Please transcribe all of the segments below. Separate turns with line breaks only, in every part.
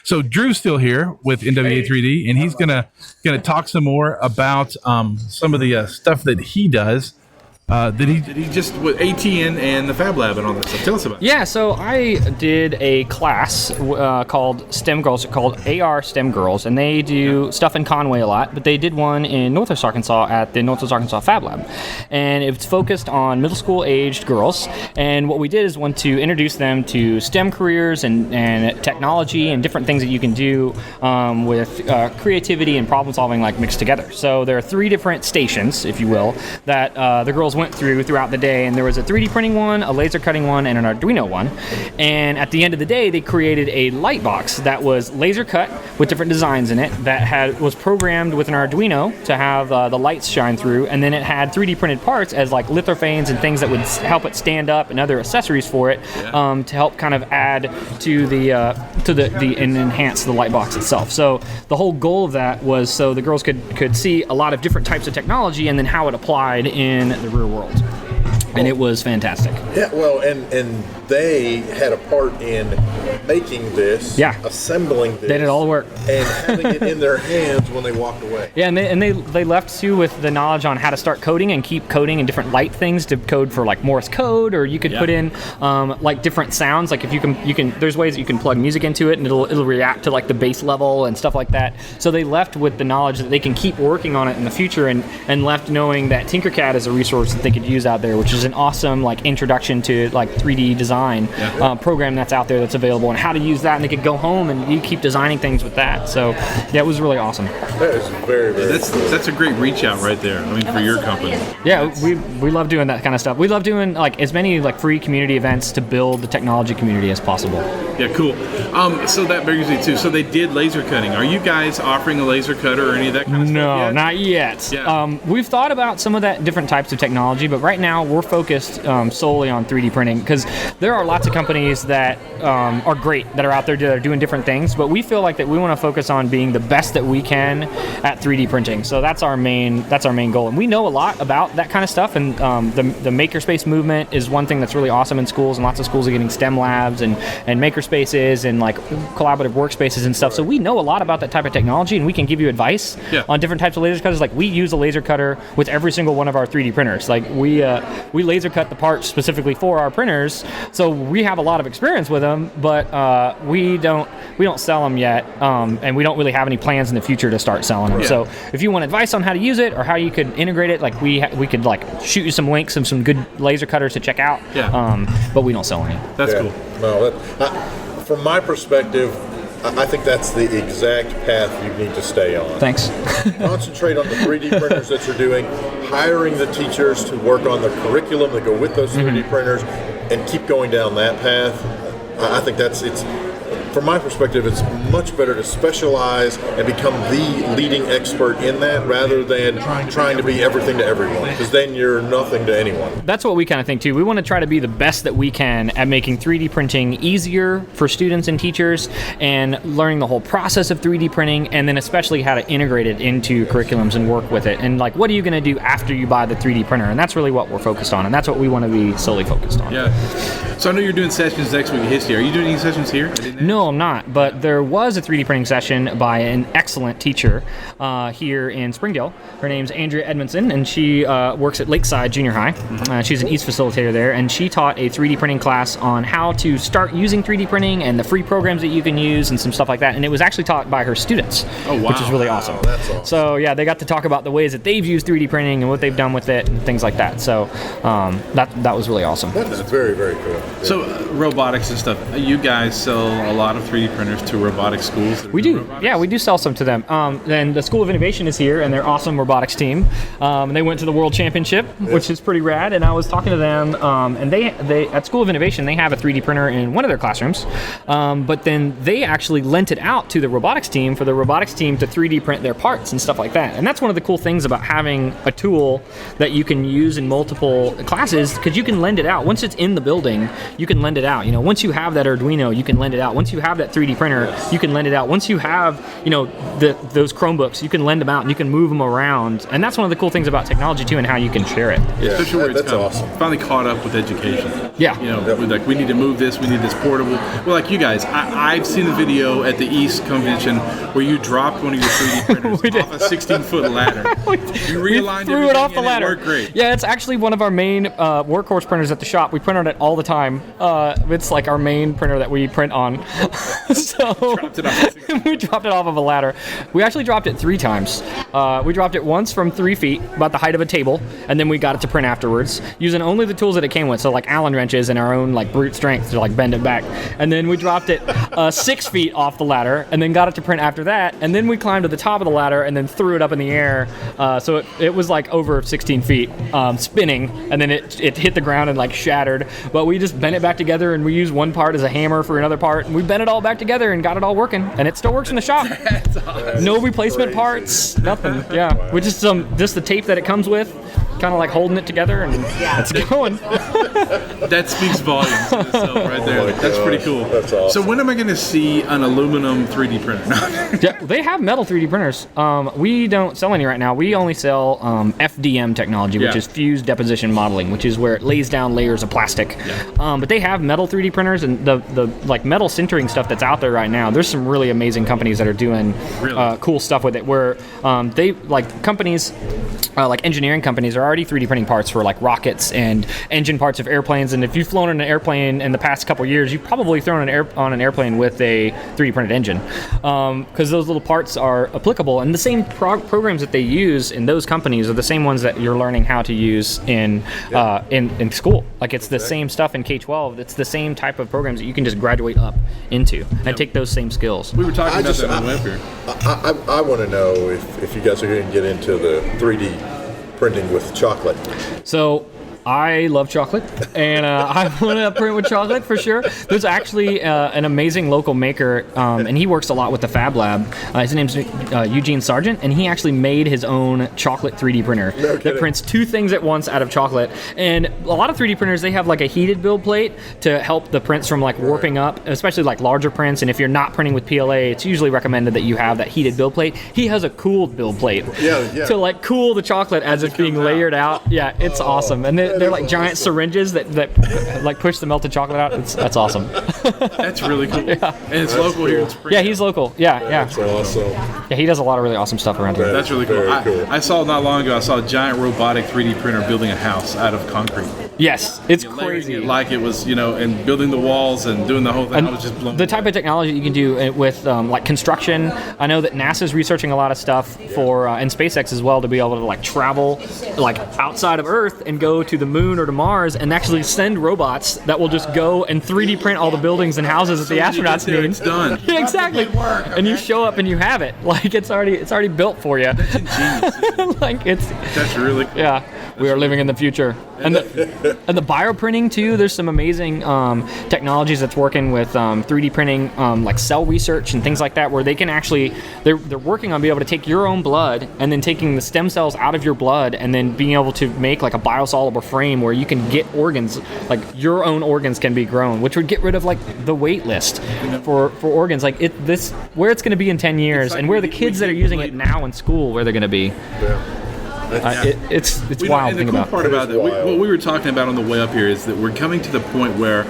So Drew's still here with NWA 3D, and he's gonna talk some more about some of the stuff that he does. Did he just with AT and the Fab Lab and all that stuff? Tell us about it.
Yeah, so I did a class called STEM Girls, called AR STEM Girls, and they do stuff in Conway a lot, but they did one in Northwest Arkansas at the Northwest Arkansas Fab Lab. And it's focused on middle school aged girls, and what we did is want to introduce them to STEM careers and technology and different things that you can do with creativity and problem solving like mixed together. So there are 3 different stations, if you will, that the girls went throughout the day, and there was a 3D printing one, a laser cutting one, and an Arduino one. And at the end of the day, they created a light box that was laser cut with different designs in it that was programmed with an Arduino to have the lights shine through, and then it had 3D printed parts as like lithophanes and things that would help it stand up and other accessories for it to help kind of add to the and enhance the light box itself. So the whole goal of that was so the girls could see a lot of different types of technology and then how it applied in the real world. And it was fantastic.
Yeah, well, and they had a part in making this, assembling this.
They did all the work.
And having it in their hands when they walked away.
Yeah, and they left too with the knowledge on how to start coding and keep coding in different light things to code for like Morse code, or you could put in like different sounds. Like if you can, there's ways that you can plug music into it and it'll react to like the bass level and stuff like that. So they left with the knowledge that they can keep working on it in the future, and left knowing that Tinkercad is a resource that they could use out there, which is an awesome like introduction to like 3D design program that's out there that's available, and how to use that, and they could go home and you keep designing things with that. So yeah, it was really awesome.
That is very, very cool.
That's a great reach out right there. I mean, for your company.
Yeah, we love doing that kind of stuff. We love doing like as many like free community events to build the technology community as possible.
Yeah, cool. So that brings me to, so they did laser cutting. Are you guys offering a laser cutter or any of that kind of stuff yet?
No, not yet.
Yeah.
We've thought about some of that different types of technology, but right now we're focused solely on 3D printing, because there are lots of companies that are great, that are out there that are doing different things, but we feel like that we want to focus on being the best that we can at 3D printing. So that's our main goal, and we know a lot about that kind of stuff, and the makerspace movement is one thing that's really awesome in schools, and lots of schools are getting STEM labs and makerspaces and like collaborative workspaces and stuff. So we know a lot about that type of technology, and we can give you advice on different types of laser cutters. Like we use a laser cutter with every single one of our 3D printers. Like we laser cut the parts specifically for our printers, so we have a lot of experience with them, but we don't sell them yet, and we don't really have any plans in the future to start selling them. So if you want advice on how to use it or how you could integrate it, like we could like shoot you some links of some good laser cutters to check out, but we don't sell any.
That's cool.
No, from my perspective, I think that's the exact path you need to stay on.
Thanks.
Concentrate on the 3D printers that you're doing, hiring the teachers to work on the curriculum that go with those 3D printers, and keep going down that path. I think from my perspective, it's much better to specialize and become the leading expert in that rather than trying to be everything to everyone, because then you're nothing to anyone.
That's what we kind of think too. We want to try to be the best that we can at making 3D printing easier for students and teachers, and learning the whole process of 3D printing, and then especially how to integrate it into curriculums and work with it. And like, what are you going to do after you buy the 3D printer? And that's really what we're focused on, and that's what we want to be solely focused on.
Yeah. So I know you're doing sessions next week at History. Are you doing any sessions here?
No, I'm not, but there was a 3D printing session by an excellent teacher here in Springdale. Her name's Andrea Edmondson, and she works at Lakeside Junior High. She's an East facilitator there, and she taught a 3D printing class on how to start using 3D printing and the free programs that you can use and some stuff like that, and it was actually taught by her students, which is really awesome.
That's awesome.
So yeah, they got to talk about the ways that they've used 3D printing and what they've done with it and things like that. So that was really awesome.
That's very, very cool.
So robotics and stuff, you guys sell a lot of 3D printers to robotics schools?
We do. Yeah, we do sell some to them. And the School of Innovation is here, and they're awesome robotics team. They went to the World Championship, which is pretty rad. And I was talking to them, and they at School of Innovation, they have a 3D printer in one of their classrooms. But then they actually lent it out to the robotics team for the robotics team to 3D print their parts and stuff like that. And that's one of the cool things about having a tool that you can use in multiple classes, because you can lend it out. Once it's in the building, you can lend it out. You know, once you have that Arduino, you can lend it out. Once you you have that 3D printer, you can lend it out. Once you have, those Chromebooks, you can lend them out and you can move them around. And that's one of the cool things about technology too, and how you can share it.
Yeah,
especially where it's
that's awesome.
finally caught up with education.
Yeah.
With like, we need to move this, we need this portable. Well, like you guys, I've seen a video at the East Convention where you dropped one of your 3D printers off a 16-foot ladder. You realigned
threw it off the
and
ladder.
It worked great.
Yeah, it's actually one of our main workhorse printers at the shop. We print on it all the time. It's like our main printer that we print on. So we dropped it off of a ladder. We actually dropped it 3 times. We dropped it once from 3 feet, about the height of a table, and then we got it to print afterwards, using only the tools that it came with, so like Allen wrenches and our own like brute strength to like bend it back. And then we dropped it 6 feet off the ladder, and then got it to print after that. And then we climbed to the top of the ladder and then threw it up in the air. So it was like over 16 feet spinning, and then it hit the ground and like shattered. But we just bent it back together, and we used one part as a hammer for another part, and we bent it all back together and got it all working, and it still works in the shop.
That's awesome.
No replacement parts, nothing. Yeah, with just the tape that it comes with, kind of like holding it together, and it's going.
That speaks volumes in itself right there. That's pretty cool.
That's awesome.
So when am I going to see an aluminum 3D printer?
Yeah, they have metal 3D printers. We don't sell any right now. We only sell FDM technology, which
Yeah.
is fused deposition modeling, which is where it lays down layers of plastic.
Yeah.
But they have metal 3D printers, and the like metal sintering stuff that's out there right now. There's some really amazing companies that are doing
Really?
cool stuff with it. Where they like companies. Like engineering companies are already 3D printing parts for like rockets and engine parts of airplanes. And if you've flown in an airplane in the past couple years, you've probably thrown on an airplane with a 3D printed engine, because those little parts are applicable. And the same programs that they use in those companies are the same ones that you're learning how to use in school. Like it's the same stuff in K-12. It's the same type of programs that you can just graduate up into and take those same skills.
We were talking about that on the web here.
I want to know if you guys are going to get into the 3D printing with chocolate.
So I love chocolate, and I want to print with chocolate for sure. There's actually an amazing local maker, and he works a lot with the Fab Lab. His name's Eugene Sargent, and he actually made his own chocolate 3D printer that prints 2 things at once out of chocolate. And a lot of 3D printers, they have like a heated build plate to help the prints from like warping up, especially like larger prints. And if you're not printing with PLA, it's usually recommended that you have that heated build plate. He has a cooled build plate to like cool the chocolate as it's being layered out. Yeah, it's awesome. And they're like giant syringes that like push the melted chocolate out. That's awesome.
That's really cool. Yeah. And it's local here in Spring.
Yeah, he's local. Yeah.
That's awesome.
Yeah, he does a lot of really awesome stuff around here.
That's really cool.
Very cool.
I saw not long ago, I saw a giant robotic 3D printer building a house out of concrete.
Yes, it's
Layering
crazy.
it like it was, and building the walls and doing the whole thing. I was just blown
The
away.
type of technology you can do with like construction. I know that NASA's researching a lot of stuff for and SpaceX as well, to be able to like travel like outside of Earth and go to the moon or to Mars and actually send robots that will just go and 3D print all the buildings and houses that the
when you get
astronauts
there,
need.
it's done.
Yeah, exactly. And you show up and you have it. Like it's already built for you.
That's ingenious.
Like it's
That's really cool.
yeah. We are living in the future. And the bioprinting too, there's some amazing technologies that's working with 3D printing, like cell research and things like that, where they can actually, they're working on being able to take your own blood and then taking the stem cells out of your blood and then being able to make like a biosoluble frame where you can get organs, like your own organs can be grown, which would get rid of like the wait list for organs. Like where it's going to be in 10 years,
like
and where the kids that are using it now in school, where they're going to be. It's wild to think
and the cool
about.
part about that, what we were talking about on the way up here, is that we're coming to the point where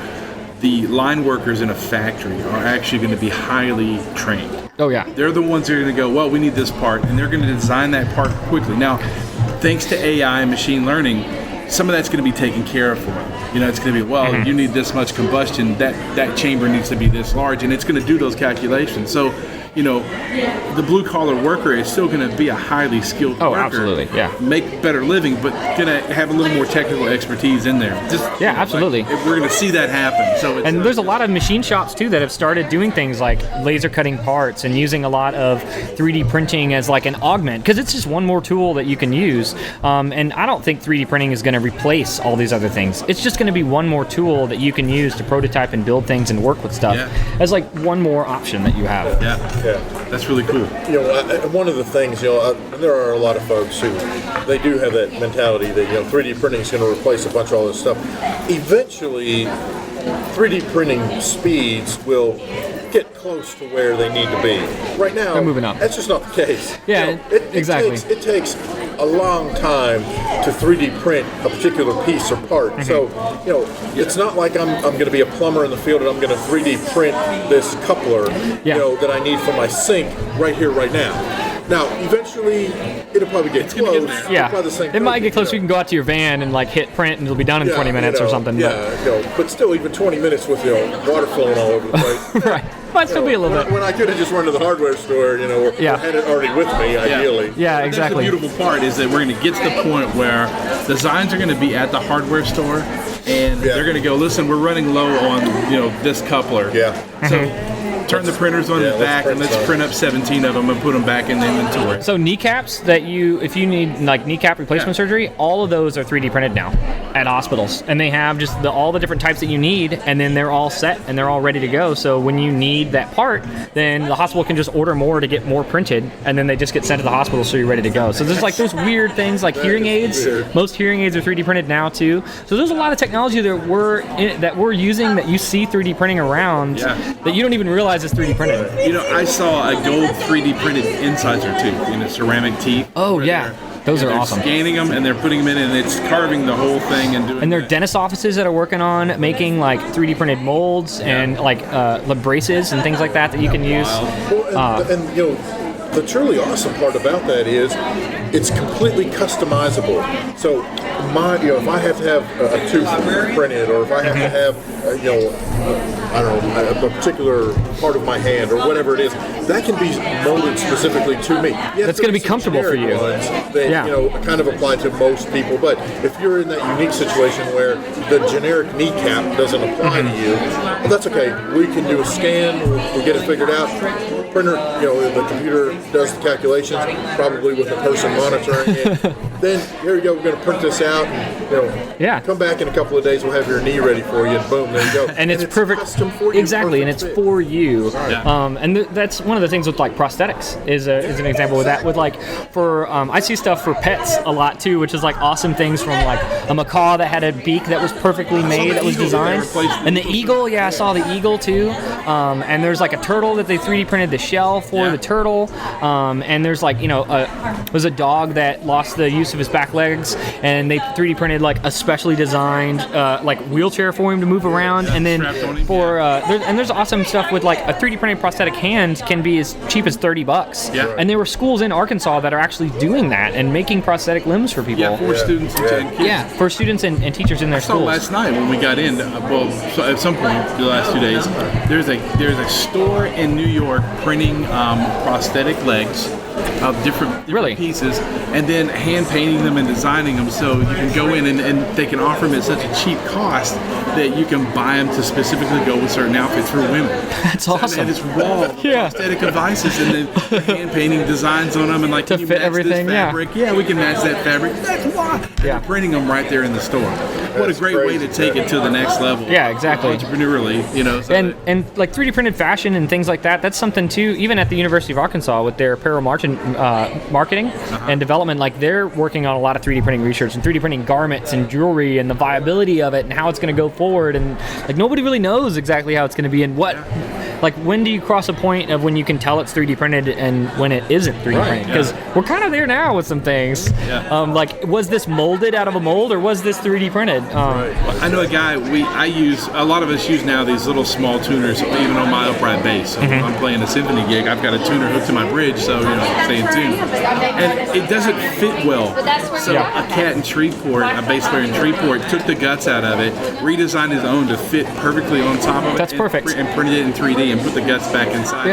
the line workers in a factory are actually going to be highly trained.
Oh yeah.
They're the ones that are going to go, well, we need this part, and they're going to design that part quickly. Now, thanks to AI and machine learning, some of that's going to be taken care of for them. It's going to be, well, you need this much combustion, that chamber needs to be this large, and it's going to do those calculations. So, the blue-collar worker is still going to be a highly skilled worker.
Absolutely, yeah.
Make better living, but going to have a little more technical expertise in there.
Absolutely.
We're going to see that happen. So it's,
And there's a lot of machine shops too that have started doing things like laser cutting parts and using a lot of 3D printing as like an augment, because it's just one more tool that you can use. And I don't think 3D printing is going to replace all these other things. It's just going to be one more tool that you can use to prototype and build things and work with stuff as like one more option that you have.
Yeah.
That's really cool.
One of the things, there are a lot of folks who they do have that mentality that 3D printing is going to replace a bunch of all this stuff. Eventually, 3D printing speeds will get close to where they need to be. Right now,
They're moving up.
That's just not the case.
Yeah, exactly.
It takes a long time to 3D print a particular piece or part. So, it's not like I'm going to be a plumber in the field and I'm going to 3D print this coupler, that I need for my sink right here, right now. Now, eventually, it'll probably get close.
Yeah, it might get close. You can go out to your van and hit print, and it'll be done in 20 minutes or something.
Yeah, but still, even 20 minutes with water flowing all over the place.
Right. Might still be a little bit.
When I could have just run to the hardware store, or had it already with me, ideally.
Yeah, exactly.
That's the beautiful part is that we're going to get to the point where designs are going to be at the hardware store, and they're going to go, listen, we're running low on this coupler.
Yeah.
So turn the printers on the back and let's print up 17 of them and put them back in the inventory.
So kneecaps if you need kneecap replacement surgery, all of those are 3D printed now at hospitals, and they have just all the different types that you need, and then they're all set and they're all ready to go. So when you need that part, then the hospital can just order more to get more printed, and then they just get sent to the hospital so you're ready to go. So there's those weird things like hearing aids.
Weird.
Most hearing aids are 3D printed now too. So there's a lot of technology that we're using that you see 3D printing around that you don't even realize is 3D printed.
I saw a gold 3D printed incisor tooth, ceramic teeth.
Oh yeah. Those are awesome.
Scanning them and they're putting them in, and it's carving the whole thing and doing.
And there are dentist offices that are working on making 3D printed molds and braces and things like that you can use.
The truly awesome part about that is it's completely customizable. So if I have to have a tooth printed, or if I have to have I don't know, a particular part of my hand or whatever it is, that can be molded specifically to me.
That's going to be comfortable for you.
That kind of apply to most people. But if you're in that unique situation where the generic kneecap doesn't apply to you, well, that's okay. We can do a scan. We'll get it figured out. Printer, the computer does the calculations, probably with a person monitoring it. Then here you go. We're going to print this out. And, come back in a couple of days. We'll have your knee ready for you, and boom, there you go.
And it's perfect.
Custom for you.
Exactly, and it's for you. And that's one of the things with prosthetics is an example of that. With I see stuff for pets a lot too, which is awesome things from a macaw that had a beak that was perfectly made, that was designed, and the eagle. I saw the eagle too. And there's a turtle that they 3D printed the shell for the turtle. And there's was a dog that lost the use of his back legs, and they 3D printed a specially designed wheelchair for him to move around, and then there's awesome stuff with a 3D printed prosthetic hand can be as cheap as $30.
Yeah.
And there were schools in Arkansas that are actually doing that and making prosthetic limbs for people.
Yeah, for students and kids.
Yeah, for students and teachers in their schools.
Last night when we got in, at some point the last 2 days, there's a store in New York printing prosthetic legs of different pieces, and then hand painting them and designing them, so you can go in and they can offer them at such a cheap cost that you can buy them to specifically go with certain outfits for women.
That's awesome.
And it's raw prosthetic devices, and then hand painting designs on them, and
to
can you
fit
match
everything.
this fabric? Yeah, we can match that fabric. That's why. And they're printing them right there in the store. What a great way to take it to the next level.
Yeah, exactly.
Entrepreneurially, So
and 3D printed fashion and things like that. That's something too. Even at the University of Arkansas with their apparel marketing and development, they're working on a lot of 3D printing research and 3D printing garments and jewelry and the viability of it and how it's going to go forward. And nobody really knows exactly how it's going to be and what. When do you cross a point of when you can tell it's 3D printed and when it isn't 3D printed? Because we're kind of there now with some things. Was this molded out of a mold, or was this 3D printed?
I know a guy. A lot of us use now these little small tuners, even on my upright bass. So I'm playing a symphony gig. I've got a tuner hooked to my bridge, so stay in tune. And it doesn't fit well. So a cat in Shreveport, a bass player in Shreveport, took the guts out of it, redesigned his own to fit perfectly on top of it.
That's perfect.
And printed it in 3D and put the guts back inside.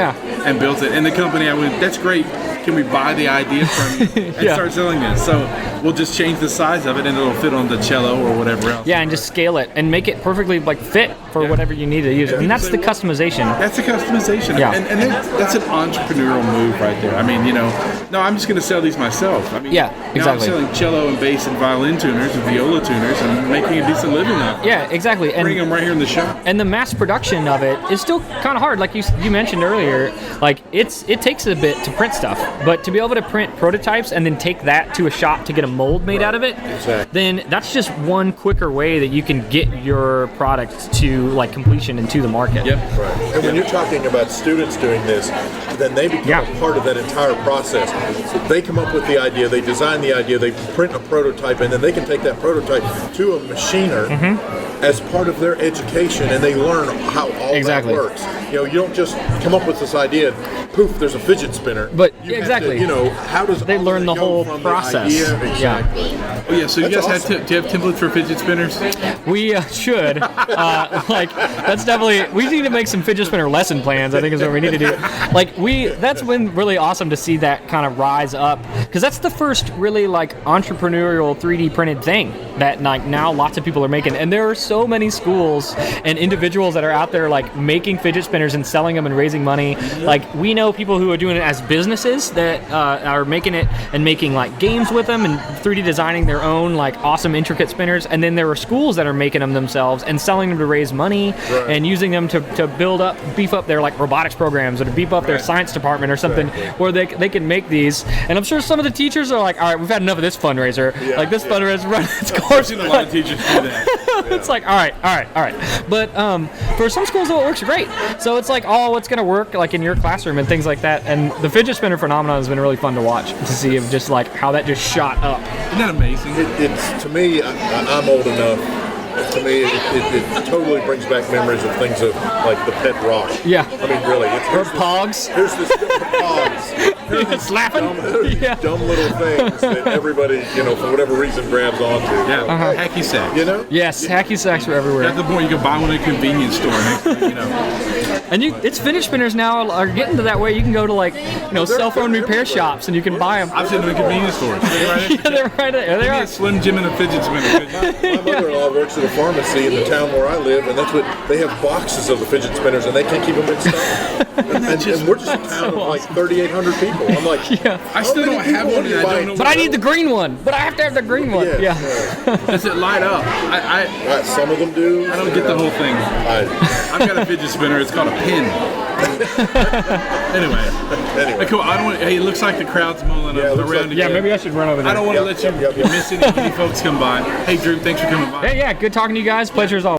And built it. And the company, I went, that's great. Can we buy the idea from you and start selling this? So we'll just change the size of it, and it'll fit on the cello or whatever else.
Yeah, and just scale it and make it perfectly fit for whatever you need to use. And that's the customization.
That's the customization.
Yeah.
And that's an entrepreneurial move right there. I mean, no, I'm just going to sell these myself. I mean,
exactly.
I'm selling cello and bass and violin tuners and viola tuners and making a decent living off it.
Yeah, exactly. exactly.
bring them right here in the shop.
And the mass production of it is still kind of hard, like you mentioned earlier. Like it takes a bit to print stuff, but to be able to print prototypes and then take that to a shop to get a mold made out of it, then that's just one quicker way that you can get your product to like completion and to the market.
Yep.
Right. And when you're talking about students doing this, then they become a part of that entire process. So they come up with the idea, they design the idea, they print a prototype, and then they can take that prototype to a machiner as part of their education, and they learn how all that works. You know, you don't just come up with this idea, poof, there's a fidget spinner.
But
you have to, how does
they learn the whole
from
process?
The idea? Exactly.
Oh yeah, so you guys
awesome.
do you have templates for fidget spinners?
We should. That's definitely. We need to make some fidget spinner lesson plans. I think is what we need to do. That's been really awesome to see that kind of rise up, because that's the first really like entrepreneurial 3D printed thing that like now lots of people are making, and there are so many schools and individuals that are out there like making fidget spinners and selling them and raising money. Like we know people who are doing it as businesses that are making it and making like games with them and 3D designing their own like awesome intricate spinners, and then there are schools that are making them themselves and selling them to raise money and using them to beef up their like robotics programs or to beef up their science department or something where they can make these. And I'm sure some of the teachers are like, all right, we've had enough of this fundraiser. This fundraiser run its course.
I've seen a lot of teachers do that.
It's like, all right. But for some schools, though, it works great. So it's like, what's going to work like in your classroom and things like that. And the fidget spinner phenomenon has been really fun to watch, to see of just like how that just shot up.
Isn't that amazing?
It's to me, I'm old enough. To me, it totally brings back memories of things of like the pet rock.
Yeah.
I mean, really.
Or pogs.
Here's this pogs.
Slapping.
Dumb little things that everybody, for whatever reason, grabs onto.
Yeah. Hacky sacks.
Yes, hacky sacks are everywhere.
At the point you can buy one at a convenience store.
And it's fidget spinners now are getting to that way. You can go to like cell phone repair shops and you can buy them.
I've seen them in convenience stores.
They're right there. They are.
A Slim Jim and a fidget spinner.
My mother-in-law works at a pharmacy in the town where I live, and that's what they have, boxes of the fidget spinners, and they can't keep them in stock. and we're just a town of like 3,800 people. I'm like,
I still don't have one. And I don't know.
But I need the green one. But I have to have the green one. Yeah.
Does it light up?
Some of them do.
I don't get the whole thing. I've got a fidget spinner. It's called a pin. Anyway. Cool. Hey, it looks like the crowd's mulling up around again.
Yeah, maybe I should run over there.
I don't want to let you miss any folks come by. Hey, Drew, thanks for coming by.
Hey, yeah, good talking to you guys. Pleasure as always.